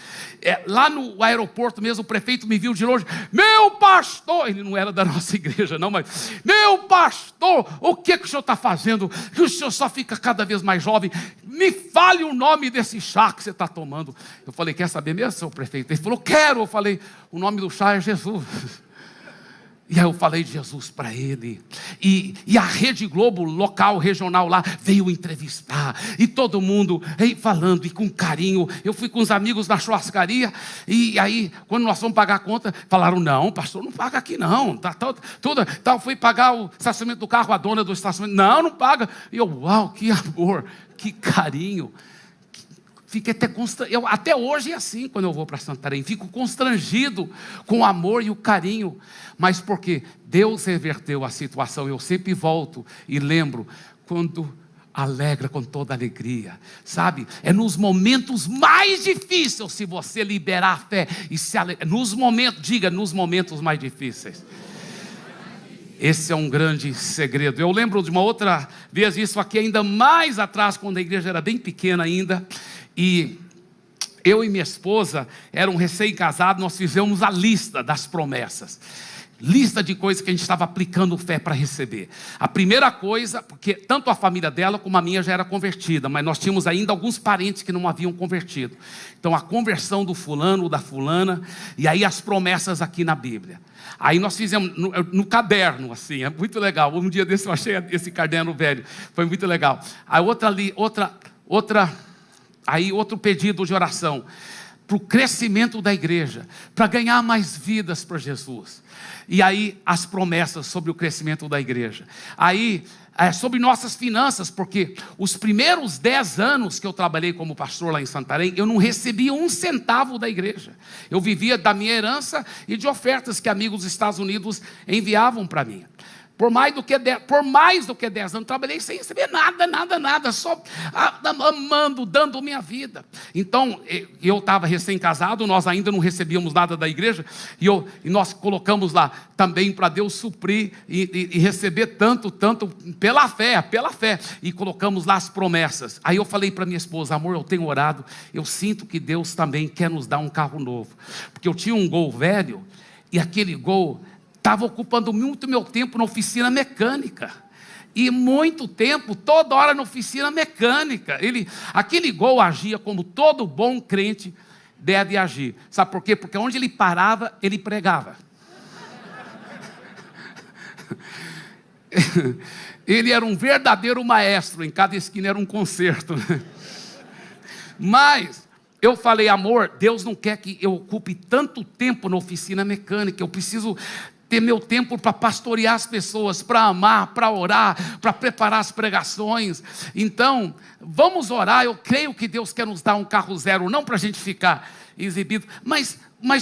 Speaker 1: Lá no aeroporto mesmo, o prefeito me viu de longe. Meu pastor, ele não era da nossa igreja não, mas meu pastor, o que o senhor está fazendo? Que o senhor só fica cada vez mais jovem. Me fale o nome desse chá que você está tomando. Eu falei, quer saber mesmo, senhor prefeito? Ele falou, quero. Eu falei, o nome do chá é Jesus. E aí eu falei de Jesus para ele. E a Rede Globo, local, regional lá, veio entrevistar. E todo mundo falando e com carinho. Eu fui com os amigos na churrascaria. E aí, quando nós fomos pagar a conta, falaram, não, pastor, não paga aqui não. Eu fui pagar o estacionamento do carro, a dona do estacionamento, não paga. E eu, uau, que amor, que carinho. Fiquei até hoje é assim quando eu vou para Santarém. Fico constrangido com o amor e o carinho. Mas porque Deus reverteu a situação. Eu sempre volto e lembro quando alegra com toda alegria. Sabe? É nos momentos mais difíceis se você liberar a fé e se alegrar. Nos momentos mais difíceis. Esse é um grande segredo. Eu lembro de uma outra vez, isso aqui ainda mais atrás, quando a igreja era bem pequena ainda. E eu e minha esposa eram recém-casados, nós fizemos a lista das promessas. Lista de coisas que a gente estava aplicando fé para receber. A primeira coisa, porque tanto a família dela como a minha já era convertida, mas nós tínhamos ainda alguns parentes que não haviam convertido. Então a conversão do fulano, da fulana, e aí as promessas aqui na Bíblia. Aí nós fizemos no caderno, assim, é muito legal. Um dia desse eu achei esse caderno velho, foi muito legal. Aí outro pedido de oração, para o crescimento da igreja, para ganhar mais vidas para Jesus. E aí as promessas sobre o crescimento da igreja. Aí sobre nossas finanças, porque os primeiros 10 anos que eu trabalhei como pastor lá em Santarém, eu não recebia um centavo da igreja. Eu vivia da minha herança e de ofertas que amigos dos Estados Unidos enviavam para mim. Por mais do que 10 anos, trabalhei sem receber nada, só amando, dando minha vida. Então, eu estava recém-casado, nós ainda não recebíamos nada da igreja, e nós colocamos lá também para Deus suprir e receber tanto pela fé, e colocamos lá as promessas. Aí eu falei para minha esposa, amor, eu tenho orado, eu sinto que Deus também quer nos dar um carro novo, porque eu tinha um Gol velho, e aquele Gol estava ocupando muito meu tempo na oficina mecânica. E muito tempo, toda hora na oficina mecânica. Aquele Gol agia como todo bom crente deve agir. Sabe por quê? Porque onde ele parava, ele pregava. Ele era um verdadeiro maestro, em cada esquina era um concerto. Mas eu falei, amor, Deus não quer que eu ocupe tanto tempo na oficina mecânica, eu preciso ter meu tempo para pastorear as pessoas, para amar, para orar, para preparar as pregações. Então, vamos orar. Eu creio que Deus quer nos dar um carro zero, não para a gente ficar exibido, mas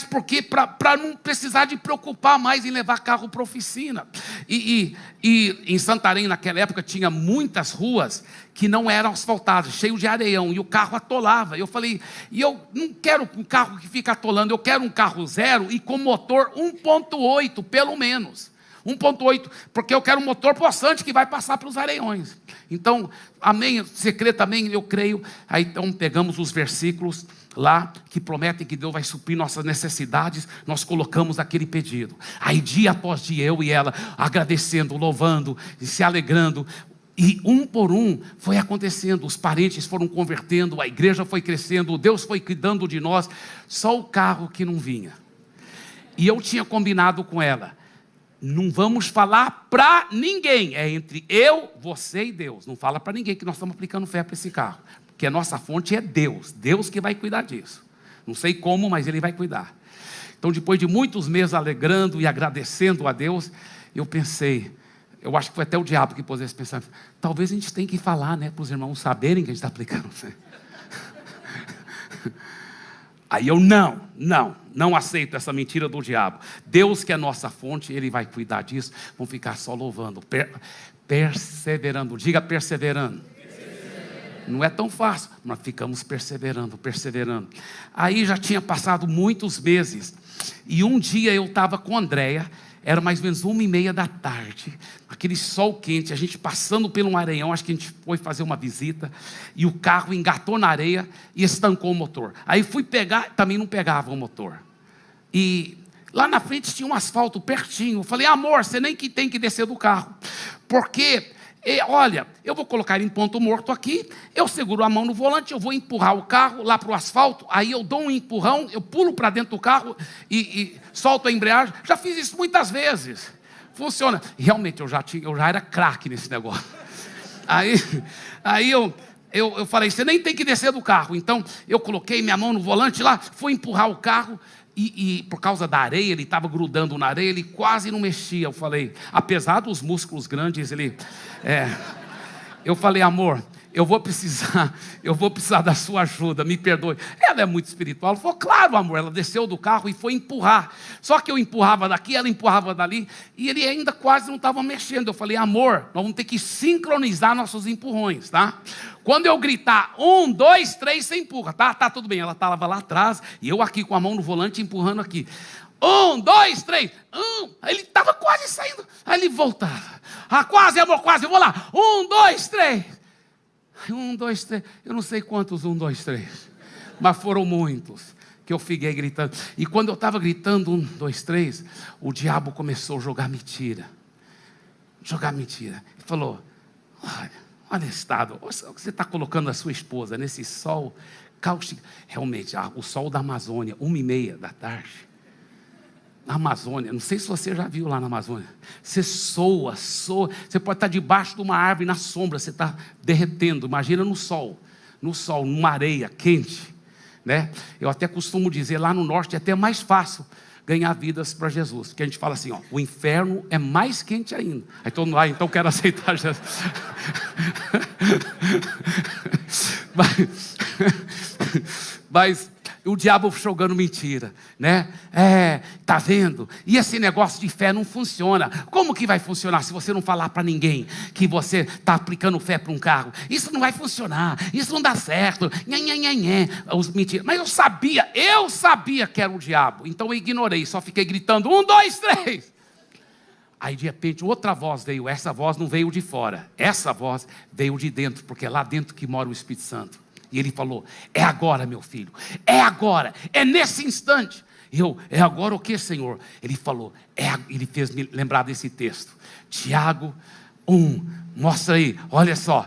Speaker 1: porque para não precisar de preocupar mais em levar carro para a oficina. E em Santarém, naquela época, tinha muitas ruas que não eram asfaltadas, cheio de areião, e o carro atolava. Eu falei, eu não quero um carro que fica atolando, eu quero um carro zero e com motor 1.8, pelo menos. 1.8, porque eu quero um motor possante que vai passar pelos areiões. Então, amém, você crê também? Eu creio. Aí então pegamos os versículos lá, que prometem que Deus vai suprir nossas necessidades, nós colocamos aquele pedido. Aí dia após dia, eu e ela, agradecendo, louvando, e se alegrando, e um por um foi acontecendo, os parentes foram convertendo, a igreja foi crescendo, Deus foi cuidando de nós, só o carro que não vinha. E eu tinha combinado com ela, não vamos falar para ninguém, é entre eu, você e Deus, não fala para ninguém que nós estamos aplicando fé para esse carro, porque a nossa fonte é Deus, Deus que vai cuidar disso, não sei como, mas Ele vai cuidar. Então depois de muitos meses alegrando e agradecendo a Deus, eu pensei, eu acho que foi até o diabo que pôs esse pensamento, talvez a gente tenha que falar, né, para os irmãos saberem que a gente está aplicando fé. Aí eu não aceito essa mentira do diabo. Deus que é a nossa fonte, Ele vai cuidar disso. Vamos ficar só louvando, perseverando. Diga perseverando. Não é tão fácil, mas ficamos perseverando. Aí já tinha passado muitos meses. E um dia eu estava com a Andréia. Era mais ou menos 1h30 da tarde, aquele sol quente, a gente passando por um areião, acho que a gente foi fazer uma visita, e o carro engatou na areia e estancou o motor. Aí fui pegar, também não pegava o motor. E lá na frente tinha um asfalto pertinho. Eu falei, amor, você nem que tem que descer do carro, porque, olha, eu vou colocar ele em ponto morto aqui, eu seguro a mão no volante, eu vou empurrar o carro lá para o asfalto, aí eu dou um empurrão, eu pulo para dentro do carro e solto a embreagem. Já fiz isso muitas vezes, funciona. Realmente, eu já era craque nesse negócio. Aí eu falei, você nem tem que descer do carro. Então, eu coloquei minha mão no volante lá, fui empurrar o carro, e por causa da areia, ele estava grudando na areia, ele quase não mexia. Eu falei, apesar dos músculos grandes, eu falei, amor, eu vou precisar da sua ajuda, me perdoe. Ela é muito espiritual. Ela falou, claro, amor. Ela desceu do carro e foi empurrar. Só que eu empurrava daqui, ela empurrava dali, e ele ainda quase não estava mexendo. Eu falei, amor, nós vamos ter que sincronizar nossos empurrões, tá? Quando eu gritar 1, 2, 3, você empurra, tá? Tá tudo bem. Ela estava lá atrás, e eu aqui com a mão no volante empurrando aqui. 1, 2, 3. Aí ele estava quase saindo. Aí ele voltava. Quase, amor, quase. Eu vou lá. 1, 2, 3. 1, 2, 3, eu não sei quantos 1, 2, 3, mas foram muitos, que eu fiquei gritando. E quando eu estava gritando 1, 2, 3, o diabo começou a jogar mentira. Ele falou, olha esse estado, você está colocando a sua esposa nesse sol cáustico. Realmente, o sol da Amazônia, 1h30 da tarde, na Amazônia, não sei se você já viu lá na Amazônia, você soa, você pode estar debaixo de uma árvore na sombra, você está derretendo. Imagina no sol, numa areia quente, né? Eu até costumo dizer, lá no norte é até mais fácil ganhar vidas para Jesus, porque a gente fala assim, o inferno é mais quente ainda. Aí todo mundo, então quero aceitar Jesus. Mas o diabo jogando mentira, né? Tá vendo? E esse negócio de fé não funciona. Como que vai funcionar se você não falar para ninguém que você está aplicando fé para um carro? Isso não vai funcionar, isso não dá certo. Os mentiras. Mas eu sabia que era o diabo. Então eu ignorei, só fiquei gritando 1, 2, 3. Aí de repente outra voz veio. Essa voz não veio de fora, essa voz veio de dentro, porque é lá dentro que mora o Espírito Santo. E ele falou, é agora, meu filho, é agora, é nesse instante. É agora o que, Senhor? Ele falou, ele fez me lembrar desse texto, Tiago 1, mostra aí, olha só.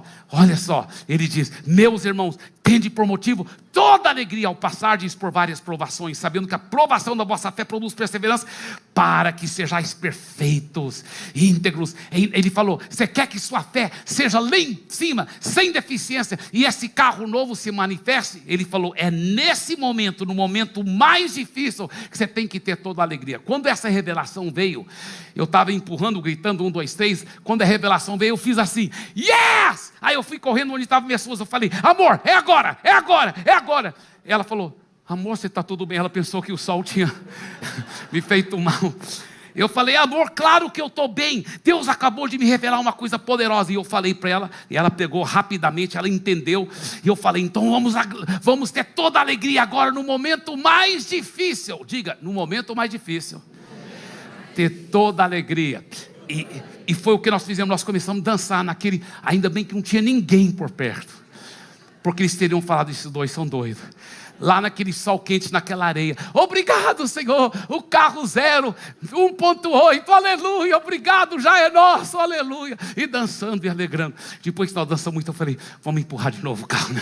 Speaker 1: Ele diz, meus irmãos, tende por motivo toda alegria ao passardes por várias provações, sabendo que a provação da vossa fé produz perseverança, para que sejais perfeitos, íntegros. Ele falou, você quer que sua fé seja lá em cima, sem deficiência, e esse carro novo se manifeste? Ele falou, é nesse momento, no momento mais difícil, que você tem que ter toda a alegria. Quando essa revelação veio, eu estava empurrando, gritando 1, 2, 3, quando a revelação veio, eu fiz assim, yes! Aí eu fui correndo onde estava minha esposa, eu falei, amor, é agora. Ela falou, amor, você está tudo bem? Ela pensou que o sol tinha me feito mal. Eu falei, amor, claro que eu estou bem, Deus acabou de me revelar uma coisa poderosa. E eu falei para ela, e ela pegou rapidamente, ela entendeu. E eu falei, então vamos ter toda a alegria agora no momento mais difícil. Diga, no momento mais difícil, ter toda a alegria. E foi o que nós fizemos, nós começamos a dançar naquele, ainda bem que não tinha ninguém por perto, porque eles teriam falado, esses dois são doidos, lá naquele sol quente, naquela areia. Obrigado, Senhor, o carro 0, 1.8, aleluia, obrigado, já é nosso, aleluia. E dançando e alegrando. Depois que nós dançamos muito, eu falei, vamos empurrar de novo o carro, né?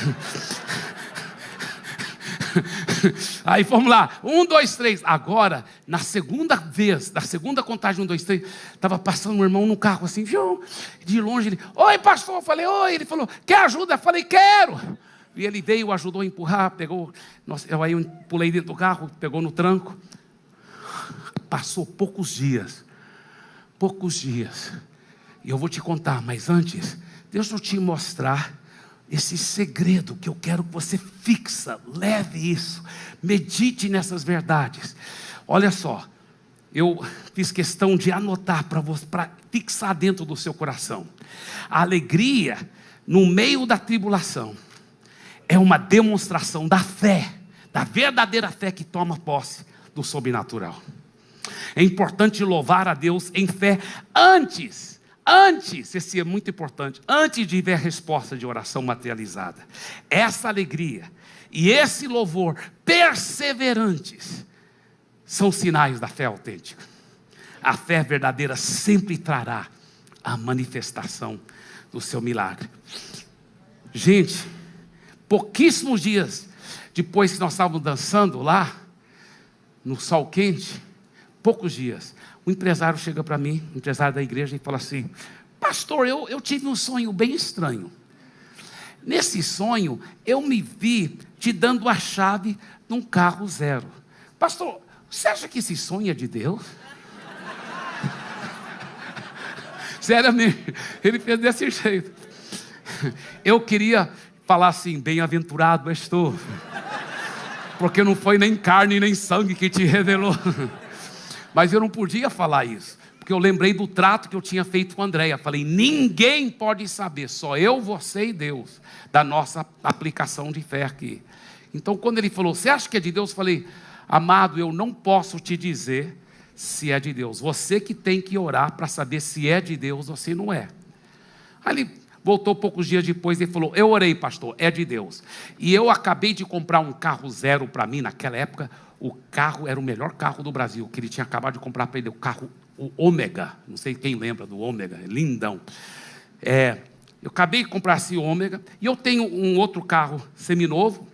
Speaker 1: Aí vamos lá, 1, 2, 3. Agora, na segunda contagem, 1, 2, 3, estava passando um irmão no carro assim, de longe, ele, oi pastor, eu falei, oi, ele falou, quer ajuda? Eu falei, quero. E ele veio, ajudou a empurrar, pegou, aí eu pulei dentro do carro, pegou no tranco. Passou poucos dias, e eu vou te contar, mas antes, deixa eu te mostrar esse segredo que eu quero que você leve isso, medite nessas verdades. Olha só, eu fiz questão de anotar para você, para fixar dentro do seu coração. A alegria no meio da tribulação é uma demonstração da fé, da verdadeira fé que toma posse do sobrenatural. É importante louvar a Deus em fé antes, esse é muito importante, antes de ver a resposta de oração materializada. Essa alegria e esse louvor perseverantes são sinais da fé autêntica. A fé verdadeira sempre trará a manifestação do seu milagre. Gente, pouquíssimos dias depois que nós estávamos dançando lá, no sol quente, poucos dias, o empresário chega para mim, o empresário da igreja, e fala assim: pastor, eu tive um sonho bem estranho. Nesse sonho, eu me vi te dando a chave de um carro zero. Pastor, você acha que esse sonho é de Deus? Seriamente, ele fez desse jeito. Eu queria falar assim: bem-aventurado és tu, porque não foi nem carne nem sangue que te revelou. Mas eu não podia falar isso, porque eu lembrei do trato que eu tinha feito com a Andréia. Falei: ninguém pode saber, só eu, você e Deus, da nossa aplicação de fé aqui. Então quando ele falou: você acha que é de Deus? Eu falei: amado, eu não posso te dizer se é de Deus. Você que tem que orar para saber se é de Deus ou se não é. Aí ele voltou poucos dias depois e falou: eu orei, pastor, é de Deus. E eu acabei de comprar um carro zero para mim. Naquela época, o carro era o melhor carro do Brasil, que ele tinha acabado de comprar para ele, o carro, o Ômega. Não sei quem lembra do Ômega, é lindão. Eu acabei de comprar esse Ômega, e eu tenho um outro carro seminovo.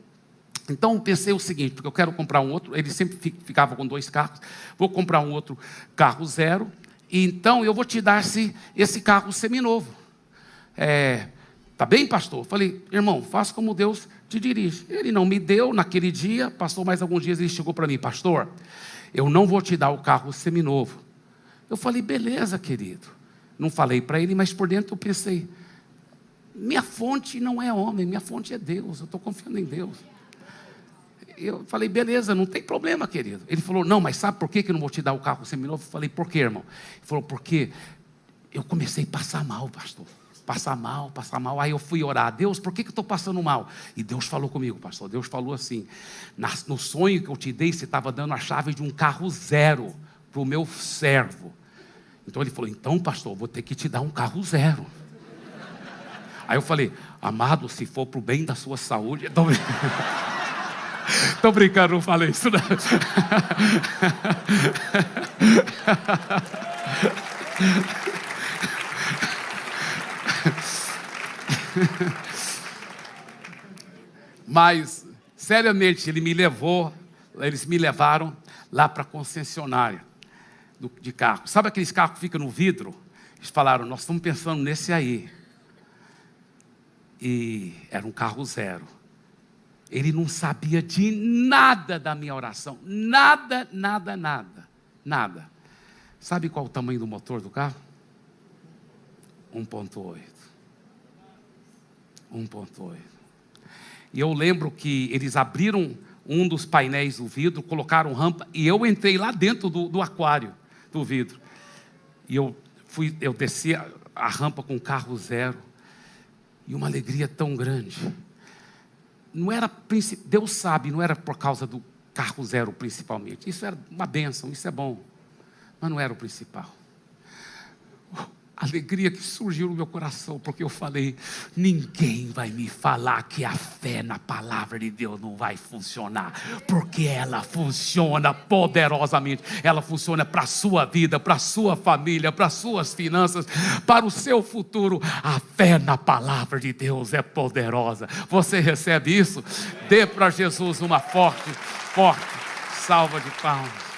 Speaker 1: Então eu pensei o seguinte, porque eu quero comprar um outro, ele sempre ficava com 2 carros, vou comprar um outro carro zero, e então eu vou te dar esse carro seminovo. Tá bem, pastor? Falei: irmão, faça como Deus te dirige. Ele não me deu naquele dia, passou mais alguns dias, ele chegou para mim: pastor, eu não vou te dar o carro seminovo. Eu falei: beleza, querido. Não falei para ele, mas por dentro eu pensei: minha fonte não é homem, minha fonte é Deus, eu estou confiando em Deus. Eu falei: beleza, não tem problema, querido. Ele falou: não, mas sabe por que eu não vou te dar o carro seminovo? Eu falei: por quê, irmão? Ele falou: porque eu comecei a passar mal, pastor. Passar mal. Aí eu fui orar: Deus, por que eu estou passando mal? E Deus falou comigo, pastor. Deus falou assim: no sonho que eu te dei, você estava dando a chave de um carro zero para o meu servo. Então ele falou: então, pastor, vou ter que te dar um carro zero. Aí eu falei: amado, se for para o bem da sua saúde... Estou brincando, não falei isso não. Mas, seriamente, eles me levaram lá para a concessionária de carro. Sabe aqueles carros que ficam no vidro? Eles falaram: nós estamos pensando nesse aí. E era um carro zero. Ele não sabia de nada da minha oração. Nada. Sabe qual o tamanho do motor do carro? 1.8. E eu lembro que eles abriram um dos painéis do vidro, colocaram rampa, e eu entrei lá dentro do aquário do vidro. E eu desci a rampa com o carro zero. E uma alegria tão grande. Não era, Deus sabe, não era por causa do carro zero principalmente. Isso era uma bênção, isso é bom. Mas não era o principal. A alegria que surgiu no meu coração, porque eu falei: ninguém vai me falar que a fé na palavra de Deus não vai funcionar, porque ela funciona poderosamente. Ela funciona para a sua vida, para a sua família, para as suas finanças, para o seu futuro. A fé na palavra de Deus é poderosa. Você recebe isso? Dê para Jesus uma forte salva de palmas.